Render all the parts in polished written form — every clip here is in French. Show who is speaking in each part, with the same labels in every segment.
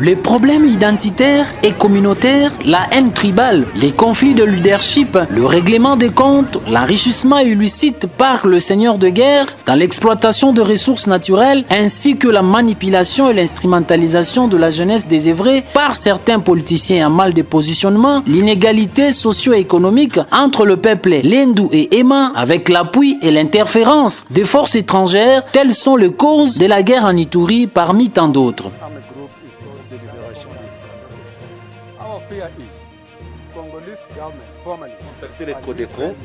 Speaker 1: Les problèmes identitaires et communautaires, la haine tribale, les conflits de leadership, le règlement des comptes, l'enrichissement illicite par le seigneur de guerre dans l'exploitation de ressources naturelles, ainsi que la manipulation et l'instrumentalisation de la jeunesse désœuvrée par certains politiciens en mal de positionnement, l'inégalité socio-économique entre le peuple Lendu et Ema avec l'appui et l'interférence des forces étrangères, telles sont les causes de la guerre en Ituri parmi tant d'autres.
Speaker 2: Contacter les Codeco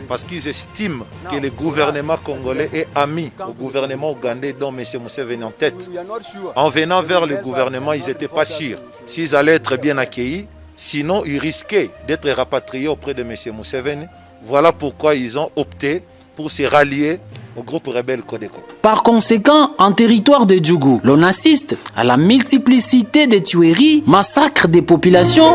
Speaker 2: parce qu'ils estiment que le gouvernement congolais est ami au gouvernement ougandais dont M. Museveni en tête. En venant vers le gouvernement, ils n'étaient pas sûrs s'ils allaient être bien accueillis, sinon ils risquaient d'être rapatriés auprès de M. Museveni. Voilà pourquoi ils ont opté pour se rallier au groupe rebelle Codeco.
Speaker 1: Par conséquent, en territoire de Djougou, l'on assiste à la multiplicité de tueries, massacres des populations,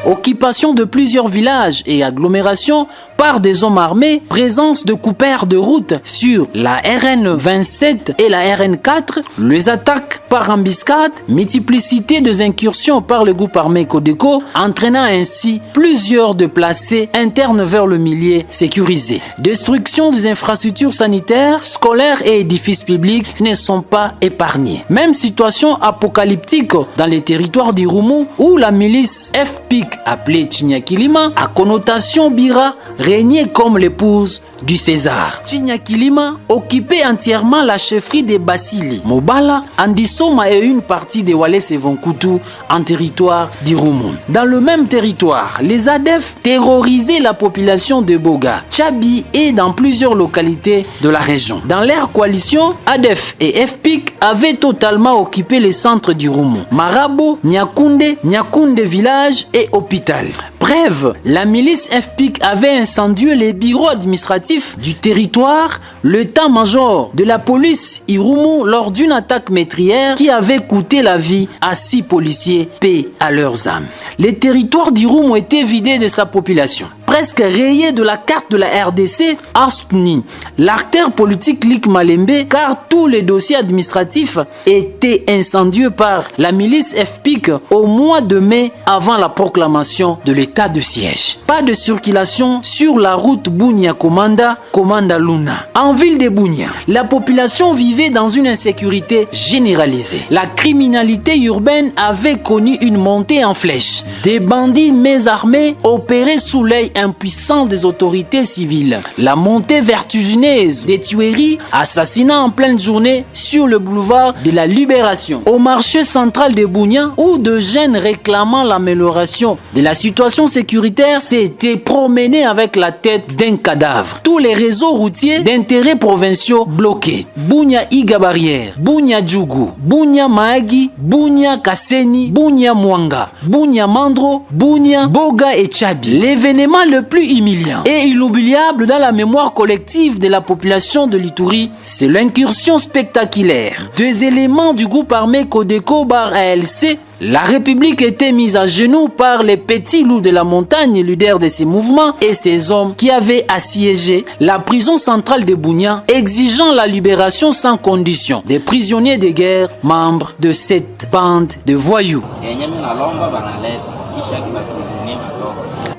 Speaker 1: occupation de plusieurs villages et agglomérations par des hommes armés, présence de coupeurs de route sur la RN 27 et la RN 4, les attaques par embuscade, multiplicité des incursions par le groupe armé Codeco, entraînant ainsi plusieurs déplacés internes vers le milieu sécurisé. Destruction des infrastructures sanitaires, scolaires et édifices publics ne sont pas épargnés. Même situation apocalyptique dans les territoires d'Irumu où la milice FPIC appelée Chinyakilima à connotation bira régnait comme l'épouse du César. Chinyakilima occupait entièrement la chefferie de Basili, Mobala, Andisoma et une partie de Walese Vonkutu en territoire d'Irumu. Dans le même territoire, les ADF terrorisaient la population de Boga, Tchabi et dans plusieurs localités de la région. Dans leur coalition, ADF et FPIC avaient totalement occupé les centres d'Irumu, Marabo, Nyakunde village et hôpital. Bref, la milice FPIC avait incendié les bureaux administratifs du territoire, l'état-major de la police Irumu lors d'une attaque meurtrière qui avait coûté la vie à 6 policiers, paix à leurs âmes. Les territoires d'Irumu étaient vidés de sa population. Presque rayé de la carte de la RDC, Astuni, l'artère politique Lik Malembe, car tous les dossiers administratifs étaient incendiés par la milice FPIC au mois de mai avant la proclamation de l'état de siège. Pas de circulation sur la route Bunia-Komanda, Komanda-Luna. En ville de Bunia, la population vivait dans une insécurité généralisée. La criminalité urbaine avait connu une montée en flèche. Des bandits mésarmés opéraient sous l'œil impuissant des autorités civiles. La montée vertigineuse des tueries, assassinats en pleine journée sur le boulevard de la Libération, au marché central de Bunia, où de jeunes réclamant l'amélioration de la situation sécuritaire s'étaient promenés avec la tête d'un cadavre. Tous les réseaux routiers d'intérêt provinciaux bloqués. Bunia Iga Barrière, Bunia Djougou, Bunia Mahagi, Bunia Kasseni, Bunia Mwanga, Bunia Mandro, Bunia Boga et Tchabi. L'événement le plus humiliant et inoubliable dans la mémoire collective de la population de l'Ituri, c'est l'incursion spectaculaire. 2 éléments du groupe armé Codeco bar ALC. La République était mise à genoux par les petits loups de la montagne, leaders de ces mouvements, et ces hommes qui avaient assiégé la prison centrale de Bunia, exigeant la libération sans condition des prisonniers de guerre, membres de cette bande de voyous.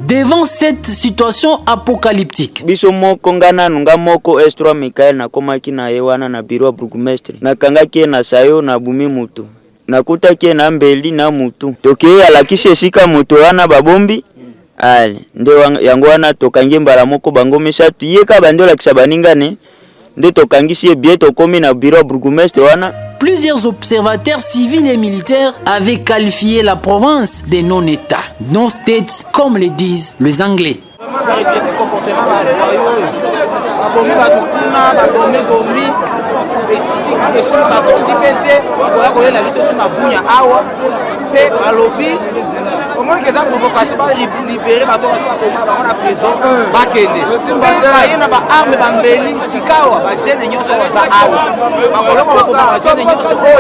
Speaker 1: Devant cette situation apocalyptique,
Speaker 3: biso moko ngana nunga moko Estroa Mikael na komaki na yewana na biro burgomestre na kangaki na sayo na bumi mutu nakuta kie na mbeli na mutu toke alakishe esika mutu wana babombi ale nde yango wana tokangi mbala moko bango misatu yeka bando lakisa baningane nde tokangisi ebie tokomi na biro burgomestre wana.
Speaker 1: Plusieurs observateurs civils et militaires avaient qualifié la province de non-État, non-states, comme le disent les Anglais.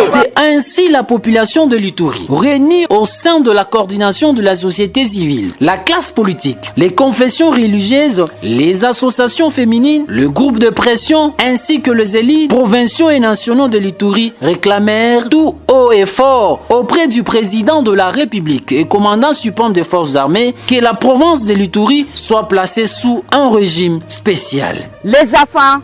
Speaker 1: C'est ainsi la population de l'Ituri, réunie au sein de la coordination de la société civile, la classe politique, les confessions religieuses, les associations féminines, le groupe de pression ainsi que les élites provinciaux et nationaux de l'Ituri réclamèrent tout haut et fort auprès du président de la République et commandant suprême des forces armées que la province de l'Ituri soit placée sous un régime spécial.
Speaker 4: Les enfants,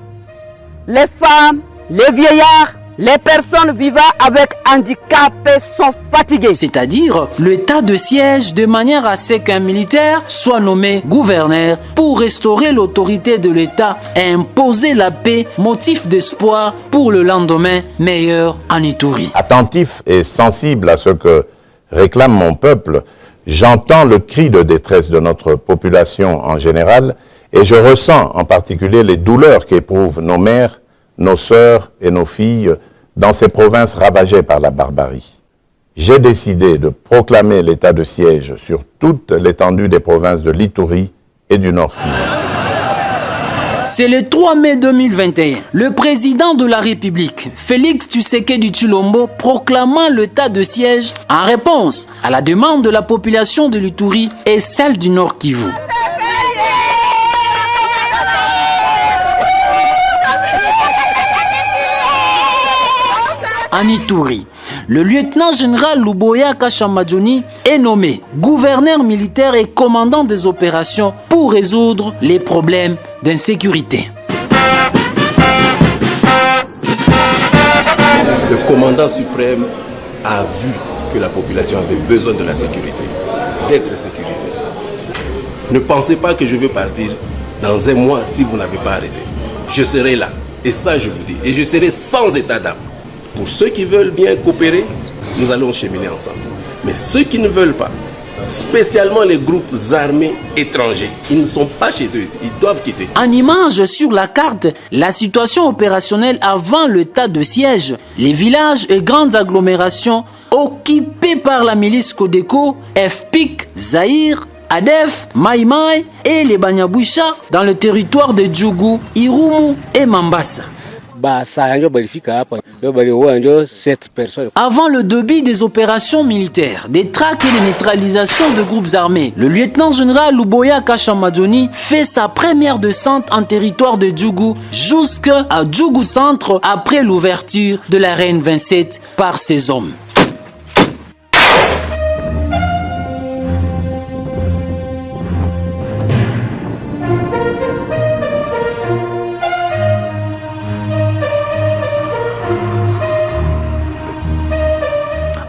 Speaker 4: les femmes, les vieillards, les personnes vivant avec handicap sont fatiguées.
Speaker 1: C'est-à-dire l'état de siège de manière à ce qu'un militaire soit nommé gouverneur pour restaurer l'autorité de l'État et imposer la paix, motif d'espoir pour le lendemain meilleur en Ituri.
Speaker 5: Attentif et sensible à ce que réclame mon peuple, j'entends le cri de détresse de notre population en général et je ressens en particulier les douleurs qu'éprouvent nos mères, nos sœurs et nos filles dans ces provinces ravagées par la barbarie. J'ai décidé de proclamer l'état de siège sur toute l'étendue des provinces de l'Ituri et du Nord Kivu.
Speaker 1: C'est le 3 mai 2021, le président de la République, Félix Tshisekedi Tshilombo, proclamant l'état de siège en réponse à la demande de la population de l'Ituri et celle du Nord Kivu. En Ituri, le lieutenant-général Luboya Kashamadjoni est nommé gouverneur militaire et commandant des opérations pour résoudre les problèmes d'insécurité.
Speaker 6: Le commandant suprême a vu que la population avait besoin de la sécurité, d'être sécurisée. Ne pensez pas que je vais partir dans un mois si vous n'avez pas arrêté. Je serai là, et ça je vous dis, et je serai sans état d'âme. Pour ceux qui veulent bien coopérer, nous allons cheminer ensemble. Mais ceux qui ne veulent pas, spécialement les groupes armés étrangers, ils ne sont pas chez eux, ils doivent quitter.
Speaker 1: En image sur la carte, la situation opérationnelle avant l'état de siège, les villages et grandes agglomérations occupés par la milice Codeco, FPIC, Zaïre, ADEF, Mai Mai et les Banyaboucha dans le territoire de Djougou, Irumu et Mambasa. Avant le début des opérations militaires, des traques et des neutralisations de groupes armés, le lieutenant-général Luboya Kashamadjoni fait sa première descente en territoire de Djougou jusqu'à Djougou Centre après l'ouverture de la Reine 27 par ses hommes.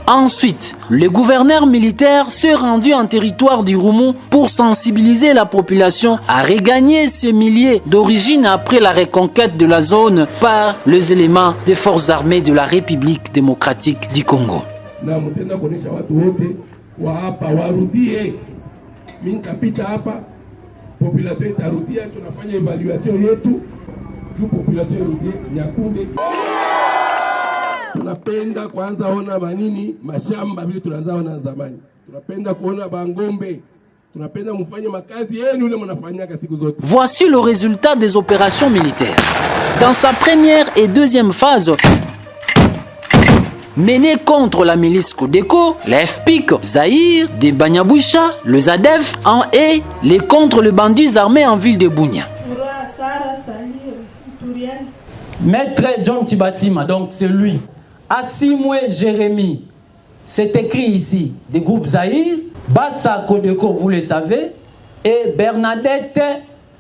Speaker 1: Ensuite, le gouverneur militaire s'est rendu en territoire du Roumu pour sensibiliser la population à regagner ces milliers d'origine après la reconquête de la zone par les éléments des forces armées de la République démocratique du Congo.
Speaker 7: Tunapenda kwanza ona manini mashamba vile tunaanza ona zamani. Tunapenda kuona bangombe. Tunapenda mfanye makazi yenu ile mnafanyaka siku zote.
Speaker 1: Voici le résultat des opérations militaires. Dans sa première et deuxième phase, menée contre la milice Codeco, la FPIC, Zaïre, des Banyaboucha, le ZADEF et les contre les bandits armés en ville de Bunia.
Speaker 8: Maître John Tibasima, donc c'est lui. Asimwe Jérémy, c'est écrit ici, des groupes Zaïre, Bassa Codeco, vous le savez, et Bernadette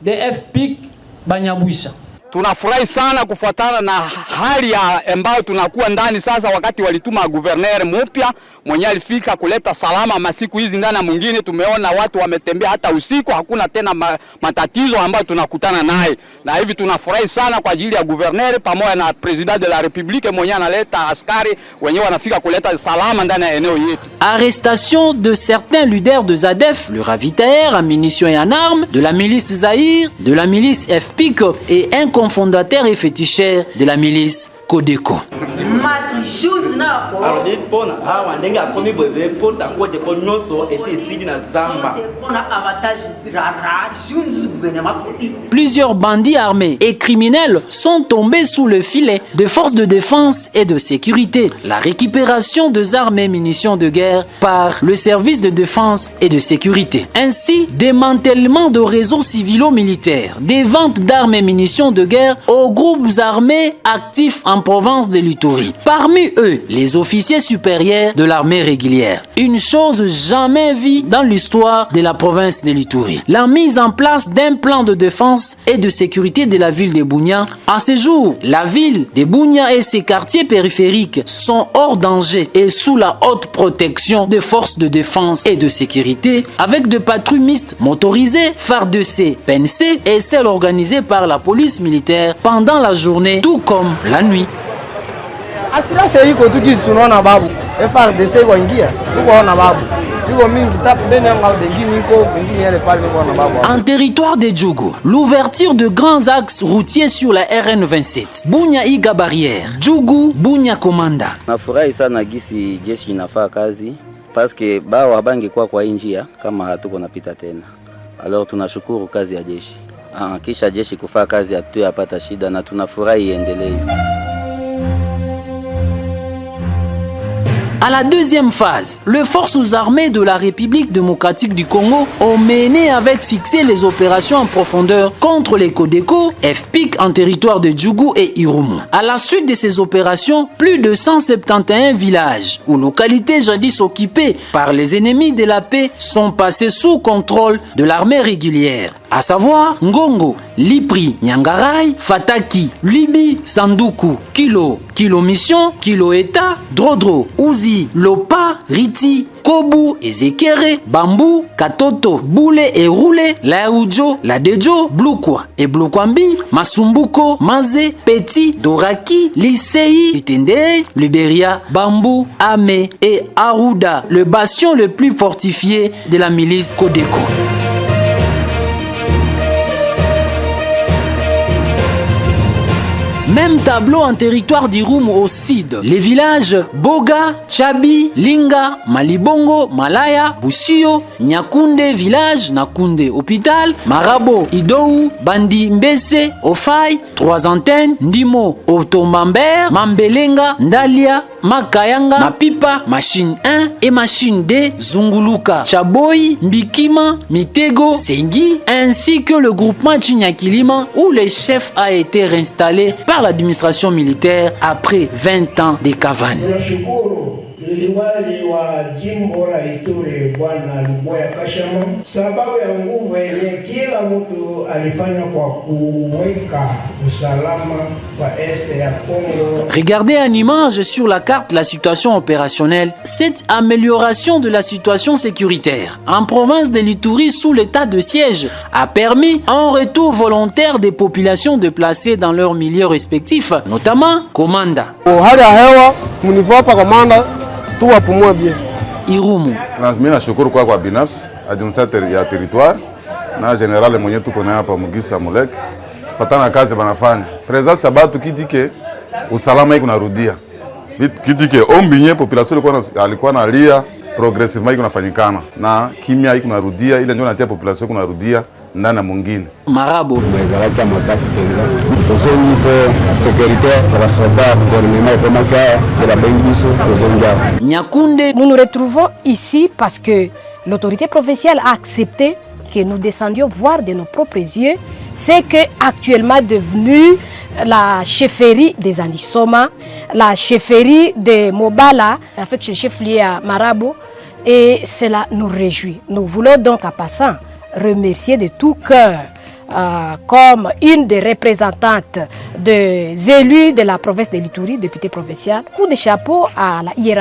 Speaker 8: de FPIC Banyaboucha.
Speaker 9: Tunafurahi sana kufuatana na hali ambayo tunakuwa ndani sasa, wakati walituma guverner mpya mwenye alifika kuleta salama masiku hizi ndani ya mwingine. Tumeona watu wametembea hata usiku, hakuna tena matatizo ambayo tunakutana naye, na hivi tunafurahi sana kwa ajili ya guverner pamoja na president de la République mwenye analeta askari wenyewe wanafika kuleta salama ndani ya eneo yetu.
Speaker 1: Arrestation de certains leaders de ZADEF, le ravitailleur en munitions et en armes, de la milice Zaïre, de la milice FPIC et un fondateur et féticheur de la milice Codeco. Plusieurs bandits armés et criminels sont tombés sous le filet des forces de défense et de sécurité. La récupération des armes et munitions de guerre par le service de défense et de sécurité. Ainsi, démantèlement de réseaux civilo-militaires, des ventes d'armes et munitions de guerre aux groupes armés actifs en province de l'Ituri. Parmi eux, les officiers supérieurs de l'armée régulière. Une chose jamais vue dans l'histoire de la province de l'Ituri. La mise en place d'un plan de défense et de sécurité de la ville de Bunia. À ce jour, la ville de Bunia et ses quartiers périphériques sont hors danger et sous la haute protection des forces de défense et de sécurité avec des patrouilles mixtes motorisées, FARDC, PNC et celles organisées par la police militaire pendant la journée tout comme la nuit.
Speaker 10: Assurance iko tukizi tunaona babu FARDC kuingia tuko na babu tuko mingi tapu ndani ya ngini iko wengine yale pale kwa na babu.
Speaker 1: En territoire de Djougou, l'ouverture de grands axes routiers sur la RN27 Bunia Iga barrière Djougou Bunia Komanda.
Speaker 11: Nafurahi sana gisi jeshi inafaa kazi paske bao habangi kwa njia kama hatuko napita tena. Alors tunashukuru kazi ya jeshi. Kisha jeshi kufaa kazi hatuyapata shida na tunafurahi iendelee.
Speaker 1: À la deuxième phase, les forces armées de la République démocratique du Congo ont mené avec succès les opérations en profondeur contre les Codeco, FPIC en territoire de Djougou et Irumu. À la suite de ces opérations, plus de 171 villages ou localités jadis occupées par les ennemis de la paix sont passés sous contrôle de l'armée régulière, à savoir Ngongo, Lipri, Nyangarai, Fataki, Libi, Sanduku, Kilo, Kilo Mission, Kilo Eta, Drodro, Uzi, Lopa, Riti, Kobu, Ezekere, Bambou, Katoto, Boule et Roulé, Laoudjo, Ladejo, Blukwa et Blukwambi, Masumbuko, Maze, Petit, Doraki, Lisei, Itende, Liberia, Bambou, Ame et Arouda, le bastion le plus fortifié de la milice Codeco. Même tableau en territoire d'Irumu au sud. Les villages Boga, Chabi, Linga, Malibongo, Malaya, Busio, Nyakunde village, Nakunde hôpital, Marabo, Idou, Bandi Mbese, Ofai, 3 antennes, Ndimo, Otomamber, Mambelenga, Ndalia, Makayanga, Mapipa, Machine 1 et Machine 2, Zunguluka, Chaboy, Mbikima, Mitego, Sengi, ainsi que le groupement Chinyakilima où le chef a été réinstallé par l'administration militaire après 20 ans de cavane.
Speaker 12: Liwali wa jimbo la Ituri Bwana Luboya Kashama, sababu ya nguvu yenye kila mtu alifanya kwa kuweka usalama kwa este ya Kongo.
Speaker 1: Regardez en image sur la carte la situation opérationnelle. Cette amélioration de la situation sécuritaire en province de l'Ituri sous l'état de siège a permis un retour volontaire des populations déplacées dans leurs milieux respectifs, notamment Komanda.
Speaker 10: Hali ya hewa mnivopa Komanda tuwapumua bien.
Speaker 1: Irumu.
Speaker 13: Mimi nashukuru kwa binafsi administrateur ya territoire na general mwenye tuko naye hapa Mugisa Mulek. Fatana kazi banafanya. Presence sabatu kidike usalama iko narudia. Kidike ombinye population alikuwa nalia progressivement iko nafanyikana na kimya iko narudia ile ndio natia population iko narudia ndani ya mwingine.
Speaker 1: Marabo
Speaker 14: mwezalaka makasi penza tozoni po sécurité pour la soldat gouvernement et pomaka de la bengiso tozonga.
Speaker 1: Nyakunde.
Speaker 15: Nous nous retrouvons ici parce que l'autorité provinciale a accepté que nous descendions voir de nos propres yeux ce que actuellement devenu la chefferie des Andisoma, la chefferie de Mobala avec le chef lié à Marabo, et cela nous réjouit. Nous voulons donc en passant remercier de tout cœur comme une des représentantes des élus de la province de l'Ituri, députée provinciale, coup de chapeau à la hiérarchie.